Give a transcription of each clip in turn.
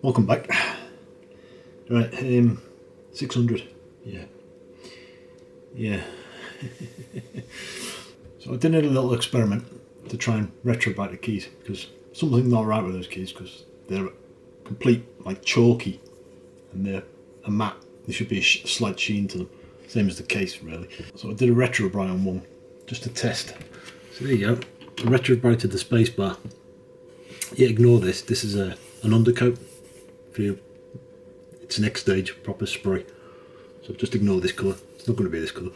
Welcome back. Right, 600. Yeah. So I did a little experiment to try and retrobrite the keys, because something's not right with those keys, because they're complete, like, chalky, and they're a matte. There should be a slight sheen to them, same as the case really. So I did a retrobrite on one, just to test. So there you go, I retrobrited the spacebar. Yeah, ignore this. This is an undercoat for you. It's next stage, proper spray. So just ignore this colour. It's not going to be this colour.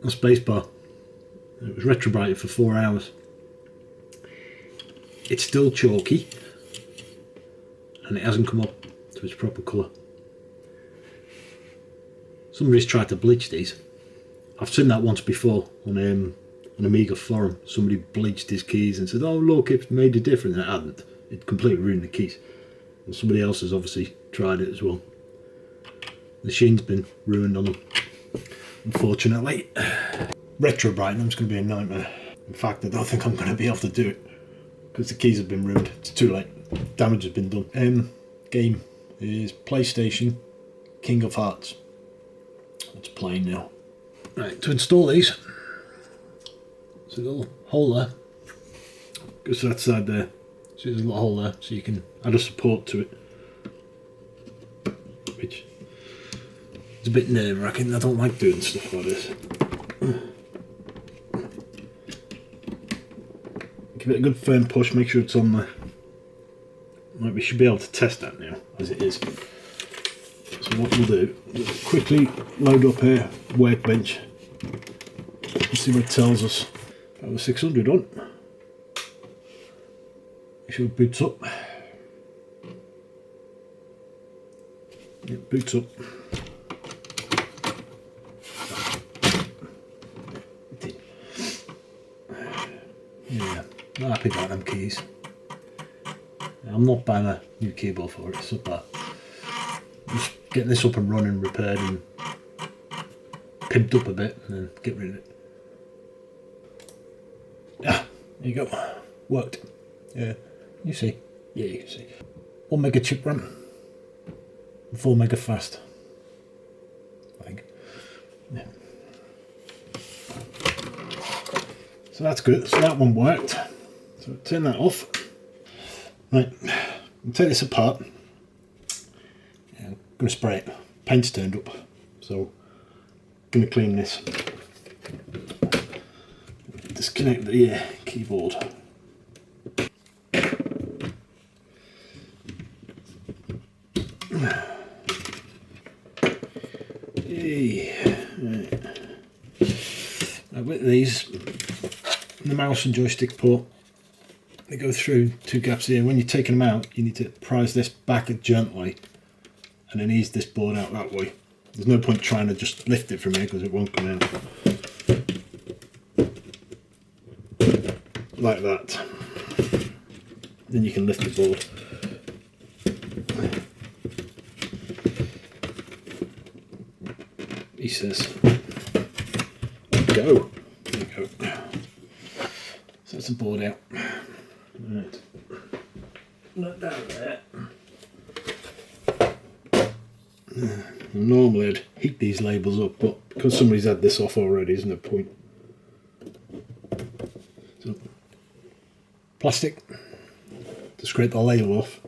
A spacebar. It was retrobrited for 4 hours. It's still chalky, and it hasn't come up to its proper colour. Somebody's tried to bleach these. I've seen that once before on an Amiga forum. Somebody bleached his keys and said, "Oh look, it's made a difference." And it hadn't. It completely ruined the keys. And somebody else has obviously tried it as well. The sheen's been ruined on them, unfortunately. Retrobriting them's going to be a nightmare. In fact, I don't think I'm going to be able to do it, because the keys have been ruined. It's too late. Damage has been done. Game is PlayStation King of Hearts. It's playing now. Right, to install these, there's a little hole there. Goes to that side there. So there's a little hole there, so you can add a support to it. Which is a bit nerve-wracking. I don't like doing stuff like this. Give it a good firm push, make sure it's on there. Right, we should be able to test that now, as it is. So what we'll do is quickly load up a workbench and see what it tells us. Got the 600 on. Make sure it boots up. It boots up. Yeah, not happy about them keys. I'm not buying a new keyboard for it, it's not that. Just getting this up and running, repaired and pimped up a bit, and then get rid of it. Yeah, there you go. Worked. Yeah, you see. Yeah, you can see. 1 mega chip RAM, 4 mega fast, I think. Yeah. So that's good. So that one worked. So turn that off. Right, I'll take this apart. I'm going to spray it. Paint's turned up, so I'm going to clean this. Disconnect the keyboard. Right. Now with these, the mouse and joystick port, they go through 2 gaps here. When you're taking them out, you need to prise this back gently and then ease this board out that way. There's no point trying to just lift it from here, because it won't come out. Like that. Then you can lift the board. He says, go. There you go. So that's the board out. Right. Not down there. Normally I'd heat these labels up, but because somebody's had this off already, there's no point. So, plastic to scrape the label off.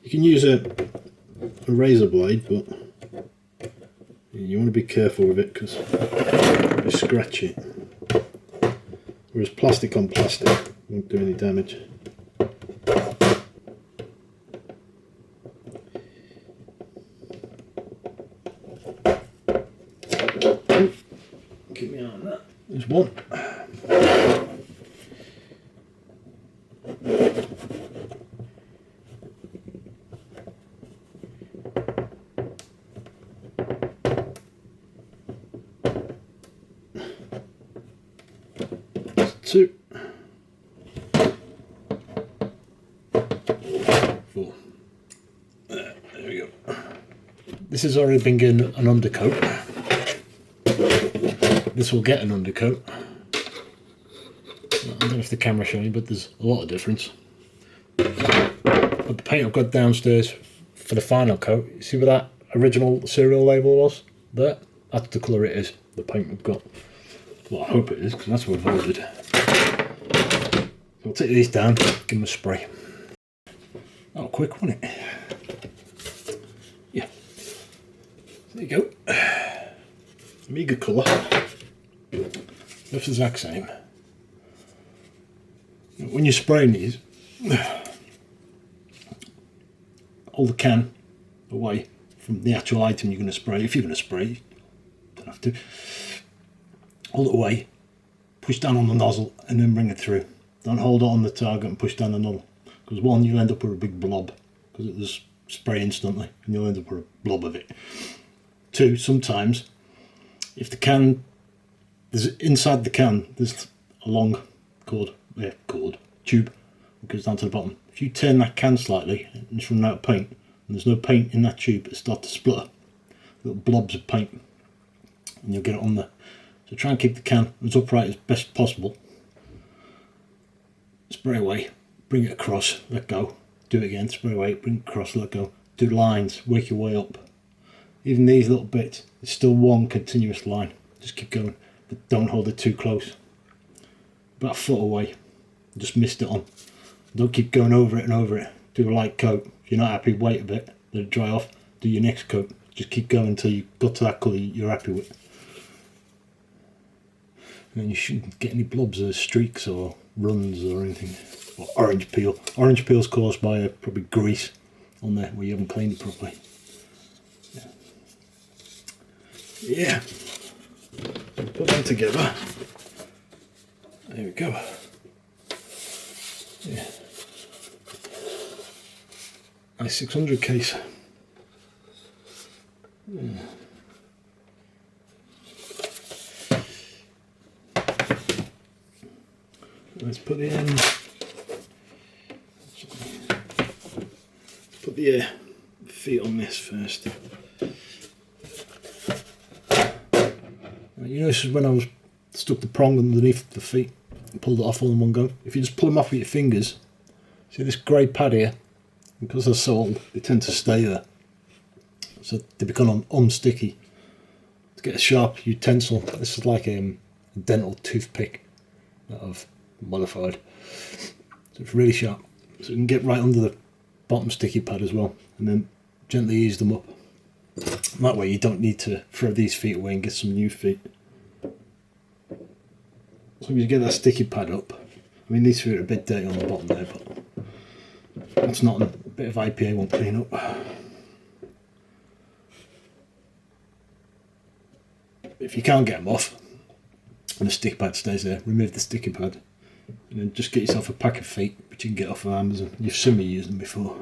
You can use a razor blade, but you want to be careful with it, because you scratch it. Whereas plastic on plastic won't do any damage. Keep me on that. There's one. Two, 4. There we go. This has already been given an undercoat. This will get an undercoat. I don't know if the camera's showing, but there's a lot of difference. But the paint I've got downstairs for the final coat, you see where that original serial label was? There? That's the colour it is, the paint we've got. Well, I hope it is, because that's what I've ordered. So I'll take these down, give them a spray. Oh, quick, wasn't it? Yeah. There you go. Amiga colour. That's the exact same. When you're spraying these, hold the can away from the actual item you're going to spray. If you're going to spray, you don't have to. Hold it away, push down on the nozzle and then bring it through. Don't hold it on the target and push down the nozzle. Because one, you'll end up with a big blob because it was spray instantly and you'll end up with a blob of it. Two, sometimes if the can, there's inside the can, there's a long tube that goes down to the bottom. If you turn that can slightly and it's running out of paint and there's no paint in that tube, it starts to splutter. Little blobs of paint and you'll get it on there. So try and keep the can as upright as best possible. Spray away, bring it across, let go. Do it again, spray away, bring it across, let go. Do lines, work your way up. Even these little bits, it's still one continuous line. Just keep going, but don't hold it too close. About a foot away, just mist it on. Don't keep going over it and over it. Do a light coat. If you're not happy, wait a bit, let it dry off, do your next coat. Just keep going until you got to that colour you're happy with. And you shouldn't get any blobs or streaks or runs or anything. Or orange peel. Orange peel's caused by probably grease on there where you haven't cleaned it properly. Yeah. Put them together. There we go. Yeah. Nice 600 case. Yeah. Let's put the feet on this first. You notice when I was stuck the prong underneath the feet and pulled it off all in one go. If you just pull them off with your fingers, see this grey pad here, because they're so old, they tend to stay there. So they become unsticky. To get a sharp utensil, this is like a dental toothpick that I've modified. So it's really sharp. So you can get right under the bottom sticky pad as well, and then gently ease them up. And that way you don't need to throw these feet away and get some new feet. As long as you get that sticky pad up. I mean, these feet are a bit dirty on the bottom there, but that's not a bit of IPA won't clean up. If you can't get them off and the sticky pad stays there, remove the sticky pad and then just get yourself a pack of feet which you can get off of Amazon. You've seen me use them before.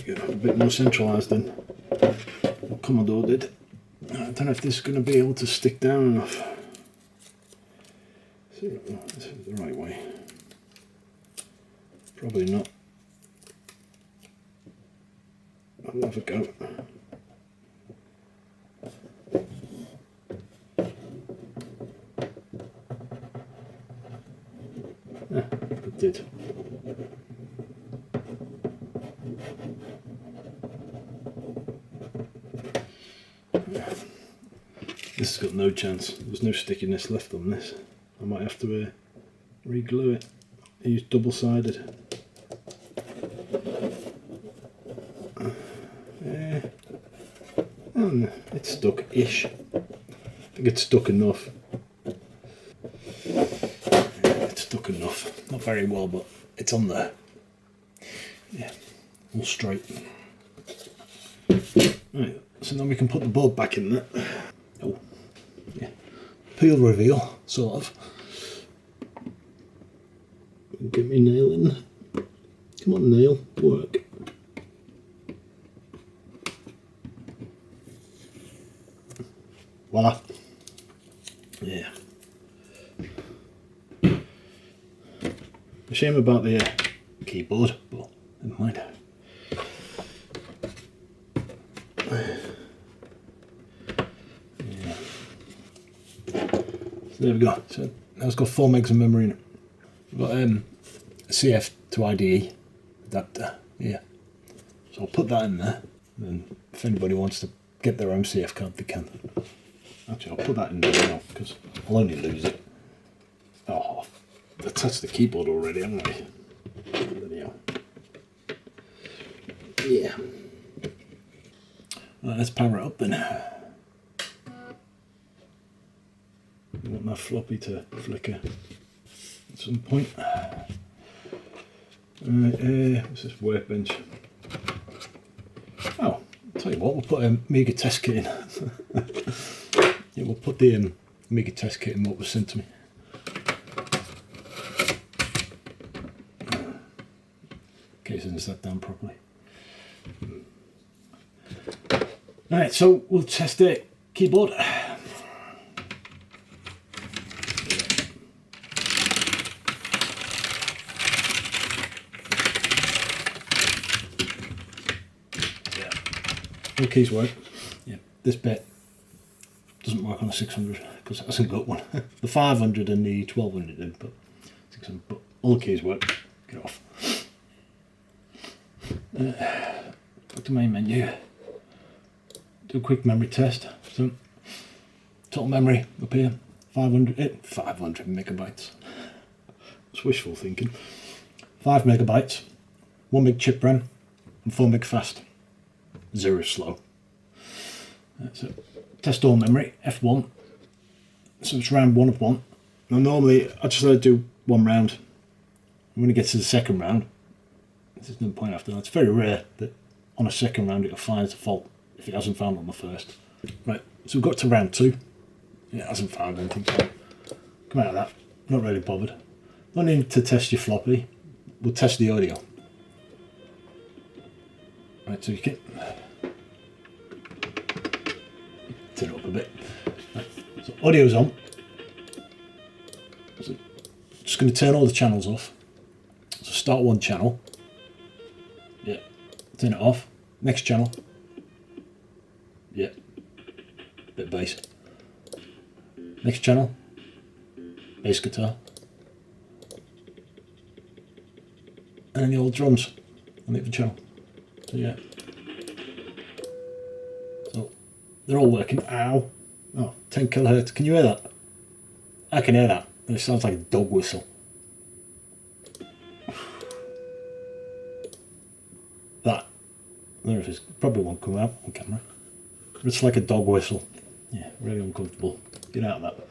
A bit more centralised than what Commodore did. I don't know if this is going to be able to stick down enough. See if this is the right way. Probably not. I'll have a go. Yeah, it did. This has got no chance. There's no stickiness left on this. I might have to re-glue it. I use double-sided. It's stuck-ish. I think it's stuck enough. It's stuck enough. Not very well, but it's on there. Yeah, all straight. Right, so now we can put the board back in there. Oh, yeah. Peel reveal, sort of. Get me nail in. Come on, nail, work. Voila. Yeah. A shame about the keyboard, but never mind. there we go. So now it's got 4 megs of memory in it. We've got a CF to IDE adapter here. So I'll put that in there, and if anybody wants to get their own CF card, they can. Actually, I'll put that in there now, because I'll only lose it. Oh, I've attached the keyboard already, haven't I? Anyhow. Yeah. Right, let's power it up then. I want my floppy to flicker at some point. What's this workbench? Oh, I'll tell you what, we'll put a Amiga test kit in. Yeah, we'll put the Amiga test kit in what was sent to me. In case I didn't set down properly. Alright, so we'll test the keyboard. All keys work. Yeah, this bit doesn't work on a 600 because it hasn't got one. The 500 and the 1200 did, but 600. But all the keys work. Get off. Back to main menu. Do a quick memory test. So total memory up here, 500 megabytes. It's wishful thinking. 5 megabytes, 1 meg chip RAM, and 4 meg fast. 0 slow. So test all memory, F1. So it's round 1 of 1. Now normally I just let it do 1 round. When it gets to the second round, there's no point after that. It's very rare that on a second round it'll find a fault if it hasn't found on the first. Right, so we've got to round 2. It hasn't found anything. So come out of that. Not really bothered. Don't need to test your floppy. We'll test the audio. Right, so you can turn it up a bit. Right, so audio's on. So just going to turn all the channels off. So start one channel. Yeah. Turn it off. Next channel. Yeah. Bit of bass. Next channel. Bass guitar. And then the old drums on the other channel. So yeah. So they're all working. Ow. Oh, 10 kilohertz. Can you hear that? I can hear that. It sounds like a dog whistle. That. There it is. Probably won't come out on camera. It's like a dog whistle. Yeah, really uncomfortable. Get out of that.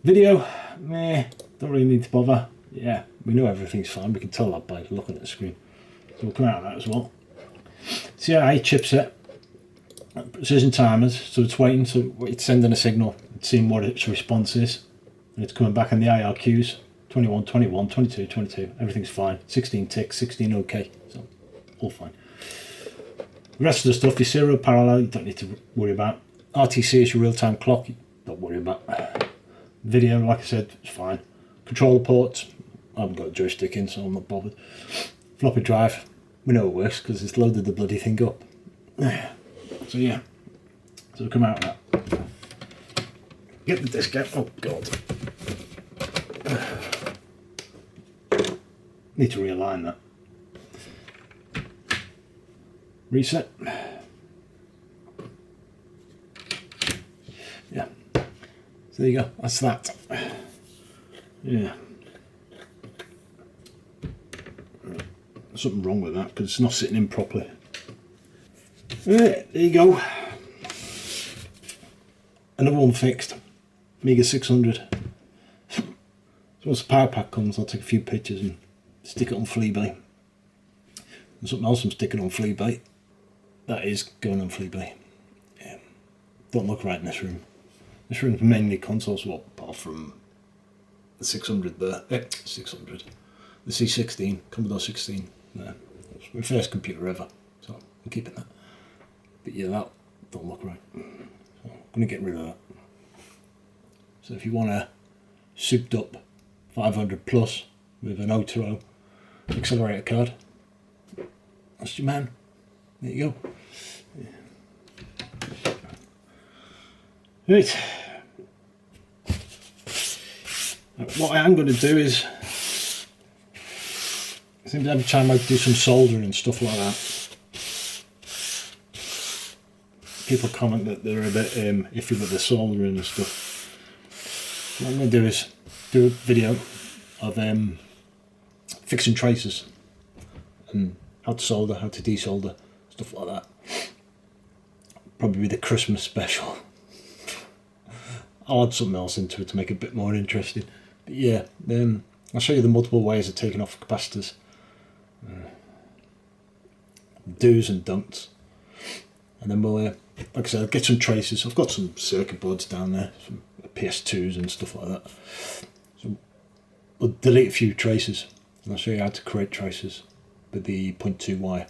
Video, meh, don't really need to bother. Yeah, we know everything's fine. We can tell that by looking at the screen. So we'll come out of that as well. CIA chipset, precision timers. So it's waiting. So it's sending a signal. It's seeing what its response is, and it's coming back on the IRQs. 21, 21, 22, 22. Everything's fine. 16 ticks, 16 OK. So all fine. The rest of the stuff is serial parallel. You don't need to worry about. RTC is your real-time clock. You don't worry about. Video, like I said, it's fine. Controller ports. I haven't got a joystick in, so I'm not bothered. Floppy drive. We know it works because it's loaded the bloody thing up. So yeah. So we'll come out of that. Get the disc out. Oh god. Need to realign that. Reset. Yeah. So there you go. That's that. Yeah. There's something wrong with that because it's not sitting in properly. There you go. Another one fixed. Amiga 600. So once the power pack comes, I'll take a few pictures and stick it on Fleabay. And something else I'm sticking on Fleabay. That is going on Fleabay. Yeah. Don't look right in this room. This room's mainly console swap, apart from the 600 there. 600. The C16, Commodore 16. Yeah. It's my first computer ever, so I'm keeping that. But yeah, that don't look right. So I'm going to get rid of that. So if you want a souped up 500 plus with an O2O accelerator card, that's your man. There you go. Yeah. Right. What I am going to do is, I think every time I do some soldering and stuff like that, people comment that they're a bit iffy with the soldering and stuff. What I'm going to do is do a video of fixing traces and how to solder, how to desolder, stuff like that. Probably the Christmas special. I'll add something else into it to make it a bit more interesting. But yeah, I'll show you the multiple ways of taking off capacitors. Do's and don'ts. And then we'll, like I said, I'll get some traces. I've got some circuit boards down there, some PS2s and stuff like that. So we'll delete a few traces and I'll show you how to create traces with the 0.2 wire.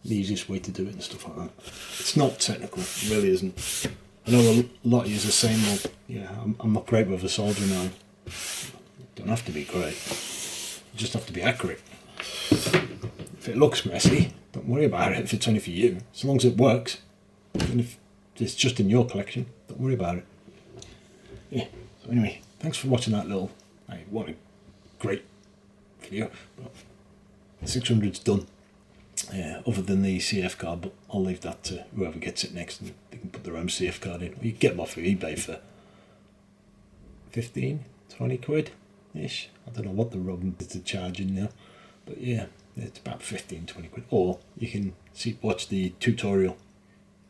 The easiest way to do it and stuff like that. It's not technical, it really isn't. I know a lot of you are saying, well, yeah, I'm not great with a soldering iron. Don't have to be great, you just have to be accurate. If it looks messy, don't worry about it if it's only for you. As long as it works, and if it's just in your collection, don't worry about it. Yeah, so anyway, thanks for watching that little, what a great video. 600's done. Other than the CF card, but I'll leave that to whoever gets it next and they can put their own CF card in. You can get them off of eBay for 15, 20 quid ish. I don't know what the Robins are charging now, but yeah, it's about 15, 20 quid. Or you can watch the tutorial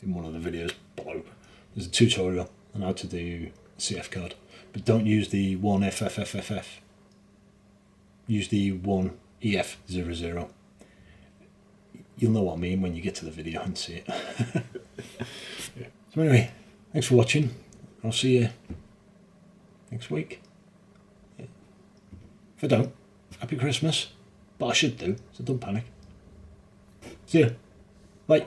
in one of the videos below. There's a tutorial on how to do CF card, but don't use the 1FFFFF. Use the 1EF00. You'll know what I mean when you get to the video and see it. Yeah. So anyway, thanks for watching. I'll see you next week. Yeah. If I don't, happy Christmas. But I should do, so don't panic. See ya. Bye.